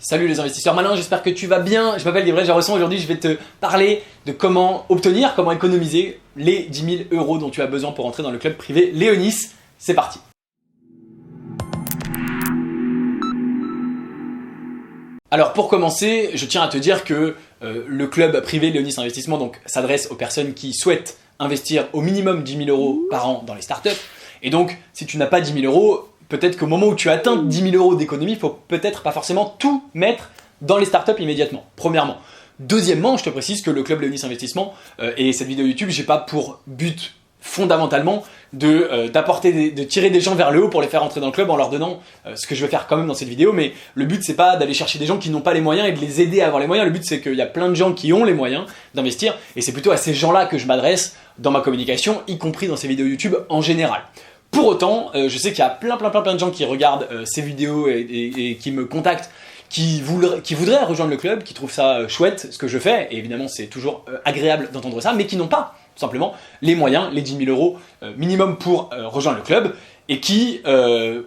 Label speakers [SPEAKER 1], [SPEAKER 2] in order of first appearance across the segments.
[SPEAKER 1] Salut les investisseurs malins, j'espère que tu vas bien. Je m'appelle Gabriel Jarosson, aujourd'hui je vais te parler de comment économiser les 10 000 € dont tu as besoin pour entrer dans le club privé Léonis. C'est parti. Alors pour commencer, je tiens à te dire que le club privé Léonis Investissement donc, s'adresse aux personnes qui souhaitent investir au minimum 10 000 € par an dans les startups. Et donc si tu n'as pas 10 000 €, peut-être qu'au moment où tu atteins 10 000 € d'économie, il faut peut-être pas forcément tout mettre dans les startups immédiatement, premièrement. Deuxièmement, je te précise que le club Léonis Investissement et cette vidéo YouTube, j'ai pas pour but fondamentalement de tirer des gens vers le haut pour les faire entrer dans le club en leur donnant ce que je vais faire quand même dans cette vidéo, mais le but c'est pas d'aller chercher des gens qui n'ont pas les moyens et de les aider à avoir les moyens. Le but c'est qu'il y a plein de gens qui ont les moyens d'investir et c'est plutôt à ces gens-là que je m'adresse dans ma communication, y compris dans ces vidéos YouTube en général. Pour autant, je sais qu'il y a plein de gens qui regardent ces vidéos et qui me contactent, qui voudraient rejoindre le club, qui trouvent ça chouette ce que je fais, et évidemment c'est toujours agréable d'entendre ça, mais qui n'ont pas tout simplement les moyens, les 10 000 € minimum pour rejoindre le club, et qui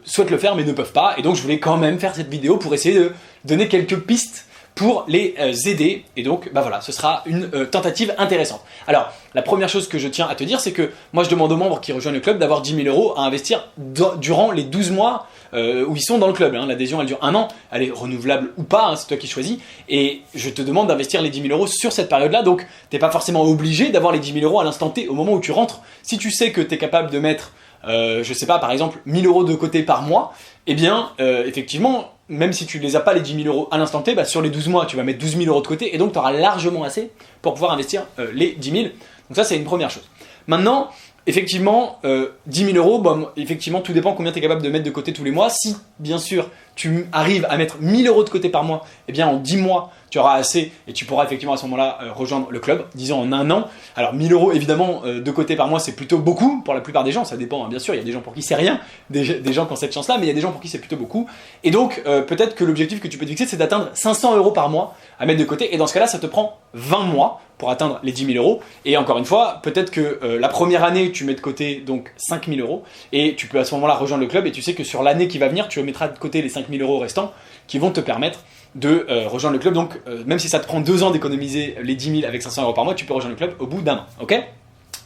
[SPEAKER 1] souhaitent le faire mais ne peuvent pas, et donc je voulais quand même faire cette vidéo pour essayer de donner quelques pistes pour les aider, et donc bah voilà, ce sera une tentative intéressante. Alors, la première chose que je tiens à te dire, c'est que moi je demande aux membres qui rejoignent le club d'avoir 10 000 € à investir durant les 12 mois où ils sont dans le club. L'adhésion elle dure 1 an, elle est renouvelable ou pas, c'est toi qui choisis, et je te demande d'investir les 10 000 € sur cette période-là, donc t'es pas forcément obligé d'avoir les 10 000 € à l'instant T, au moment où tu rentres. Si tu sais que tu es capable de mettre, je sais pas, par exemple 1 000 € de côté par mois, eh bien, effectivement, même si tu les as pas les 10 000 € à l'instant T, bah sur les 12 mois, tu vas mettre 12 000 € de côté et donc tu auras largement assez pour pouvoir investir les 10 000. Donc ça, c'est une première chose. Maintenant, effectivement, 10 000 €, bon, effectivement, tout dépend combien tu es capable de mettre de côté tous les mois. Si, bien sûr, tu arrives à mettre 1 000 € de côté par mois, eh bien en 10 mois, tu auras assez et tu pourras effectivement à ce moment-là rejoindre le club, disons en 1 an. Alors 1 000 € évidemment de côté par mois, c'est plutôt beaucoup pour la plupart des gens, ça dépend bien sûr, il y a des gens pour qui c'est rien, des gens qui ont cette chance-là, mais il y a des gens pour qui c'est plutôt beaucoup. Et donc peut-être que l'objectif que tu peux te fixer, c'est d'atteindre 500 € par mois à mettre de côté, et dans ce cas-là, ça te prend 20 mois pour atteindre les 10 000 €. Et encore une fois, peut-être que la première année, tu mets de côté donc 5 000 € et tu peux à ce moment-là rejoindre le club, et tu sais que sur l'année qui va venir, tu mettras de côté les 5 000 € restants qui vont te permettre de rejoindre le club. Donc même si ça te prend 2 ans d'économiser les 10 000 avec 500 € par mois, tu peux rejoindre le club au bout d'1 an. Ok ?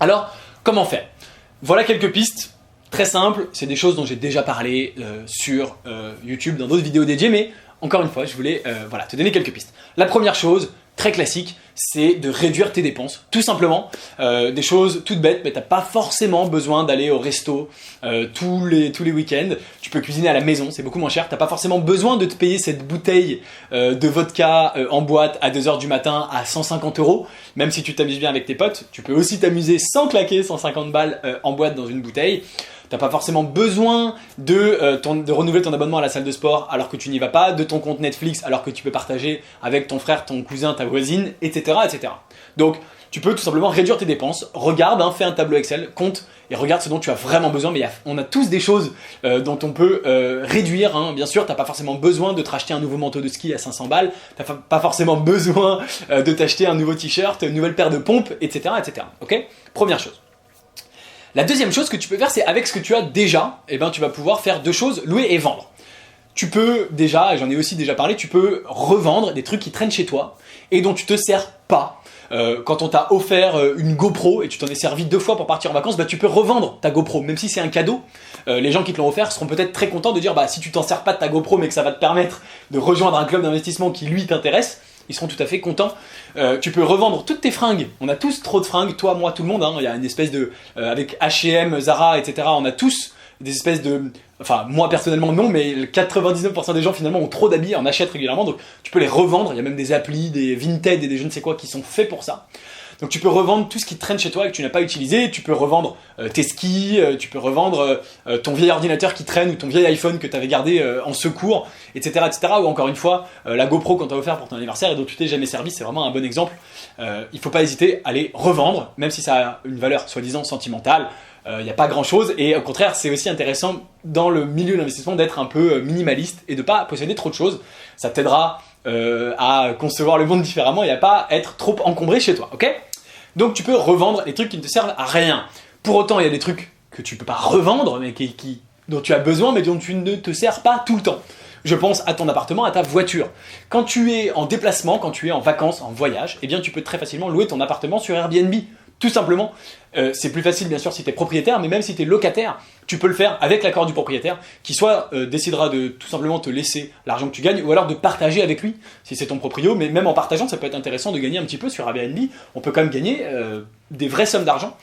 [SPEAKER 1] Alors, comment faire ? Voilà quelques pistes très simples. C'est des choses dont j'ai déjà parlé sur YouTube dans d'autres vidéos dédiées, mais encore une fois, je voulais voilà, te donner quelques pistes. La première chose, très classique, c'est de réduire tes dépenses, tout simplement. Des choses toutes bêtes, mais t'as pas forcément besoin d'aller au resto tous les week-ends. Tu peux cuisiner à la maison, c'est beaucoup moins cher. T'as pas forcément besoin de te payer cette bouteille de vodka en boîte à 2 h du matin à 150 €. Même si tu t'amuses bien avec tes potes, tu peux aussi t'amuser sans claquer 150 balles en boîte dans une bouteille. T'as pas forcément besoin de renouveler ton abonnement à la salle de sport alors que tu n'y vas pas, de ton compte Netflix alors que tu peux partager avec ton frère, ton cousin, ta voisine, etc. etc. Donc tu peux tout simplement réduire tes dépenses, regarde, fais un tableau Excel, compte et regarde ce dont tu as vraiment besoin, mais on a tous des choses dont on peut réduire, bien sûr. T'as pas forcément besoin de te racheter un nouveau manteau de ski à 500 balles, t'as pas forcément besoin de t'acheter un nouveau t-shirt, une nouvelle paire de pompes, etc. etc. Ok ? Première chose. La deuxième chose que tu peux faire, c'est avec ce que tu as déjà, tu vas pouvoir faire 2 choses, louer et vendre. Tu peux déjà, et j'en ai aussi déjà parlé, tu peux revendre des trucs qui traînent chez toi et dont tu te sers pas. Quand on t'a offert une GoPro et tu t'en es servi 2 fois pour partir en vacances, tu peux revendre ta GoPro, même si c'est un cadeau. Les gens qui te l'ont offert seront peut-être très contents de dire si tu t'en sers pas de ta GoPro mais que ça va te permettre de rejoindre un club d'investissement qui lui t'intéresse, ils seront tout à fait contents. Tu peux revendre toutes tes fringues. On a tous trop de fringues, toi, moi, tout le monde. Il y a une espèce de... avec H&M, Zara, etc. On a tous des espèces de... Enfin, moi personnellement non, mais 99% des gens finalement ont trop d'habits, en achètent régulièrement. Donc tu peux les revendre. Il y a même des applis, des Vinted et des je ne sais quoi qui sont faits pour ça. Donc tu peux revendre tout ce qui traîne chez toi et que tu n'as pas utilisé. Tu peux revendre tes skis, tu peux revendre ton vieil ordinateur qui traîne ou ton vieil iPhone que tu avais gardé en secours, etc., etc. Ou encore une fois, la GoPro qu'on t'a offert pour ton anniversaire et dont tu t'es jamais servi, c'est vraiment un bon exemple. Il ne faut pas hésiter à les revendre, même si ça a une valeur soi-disant sentimentale. Il n'y a pas grand chose, et au contraire c'est aussi intéressant dans le milieu de l'investissement d'être un peu minimaliste et de ne pas posséder trop de choses. Ça t'aidera à concevoir le monde différemment et à pas être trop encombré chez toi, ok ? Donc tu peux revendre les trucs qui ne te servent à rien. Pour autant, il y a des trucs que tu peux pas revendre, mais dont tu as besoin, mais dont tu ne te sers pas tout le temps. Je pense à ton appartement, à ta voiture. Quand tu es en déplacement, quand tu es en vacances, en voyage, eh bien tu peux très facilement louer ton appartement sur Airbnb. Tout simplement, c'est plus facile bien sûr si tu es propriétaire, mais même si tu es locataire, tu peux le faire avec l'accord du propriétaire, qui soit décidera de tout simplement te laisser l'argent que tu gagnes, ou alors de partager avec lui, si c'est ton proprio, mais même en partageant, ça peut être intéressant de gagner un petit peu sur Airbnb, on peut quand même gagner des vraies sommes d'argent.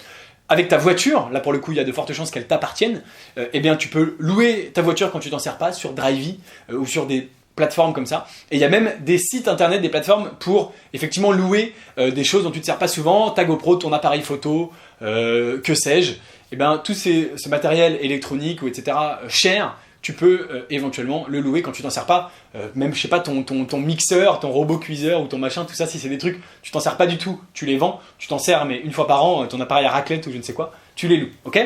[SPEAKER 1] Avec ta voiture, là pour le coup il y a de fortes chances qu'elle t'appartienne, eh bien tu peux louer ta voiture quand tu t'en sers pas sur Drivey ou sur des plateformes comme ça. Et il y a même des sites internet, des plateformes pour effectivement louer des choses dont tu ne te sers pas souvent, ta GoPro, ton appareil photo, que sais-je. Et bien tout ce matériel électronique ou etc. cher, tu peux éventuellement le louer quand tu t'en sers pas. Même je sais pas, ton mixeur, ton robot cuiseur ou ton machin, tout ça, si c'est des trucs, tu t'en sers pas du tout, tu les vends, tu t'en sers mais une fois par an, ton appareil à raclette ou je ne sais quoi, tu les loues, ok ?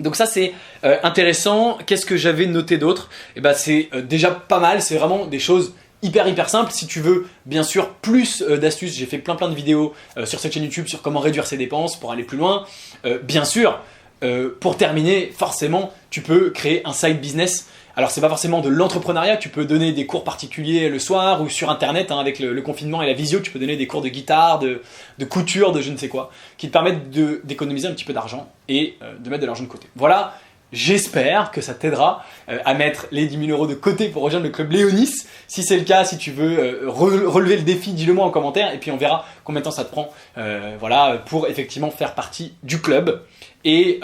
[SPEAKER 1] Donc ça c'est intéressant. Qu'est-ce que j'avais noté d'autre ? Et ben c'est déjà pas mal, c'est vraiment des choses hyper simples. Si tu veux bien sûr plus d'astuces, j'ai fait plein de vidéos sur cette chaîne YouTube sur comment réduire ses dépenses pour aller plus loin. Bien sûr, pour terminer, forcément, tu peux créer un side business. Alors c'est pas forcément de l'entrepreneuriat, tu peux donner des cours particuliers le soir ou sur internet, hein, avec le confinement et la visio, tu peux donner des cours de guitare, de couture, de je ne sais quoi, qui te permettent d'économiser un petit peu d'argent et de mettre de l'argent de côté. Voilà, j'espère que ça t'aidera à mettre les 10 000 € de côté pour rejoindre le club Léonis. Si c'est le cas, si tu veux relever le défi, dis-le moi en commentaire et puis on verra combien de temps ça te prend voilà, pour effectivement faire partie du club. Et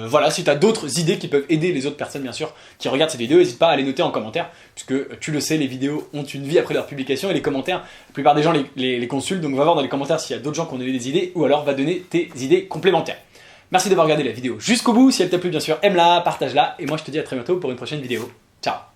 [SPEAKER 1] voilà, si tu as d'autres idées qui peuvent aider les autres personnes, bien sûr, qui regardent cette vidéo, n'hésite pas à les noter en commentaire, puisque tu le sais, les vidéos ont une vie après leur publication, et les commentaires, la plupart des gens les consultent, donc va voir dans les commentaires s'il y a d'autres gens qui ont donné des idées, ou alors va donner tes idées complémentaires. Merci d'avoir regardé la vidéo jusqu'au bout, si elle t'a plu, bien sûr, aime-la, partage-la, et moi je te dis à très bientôt pour une prochaine vidéo. Ciao.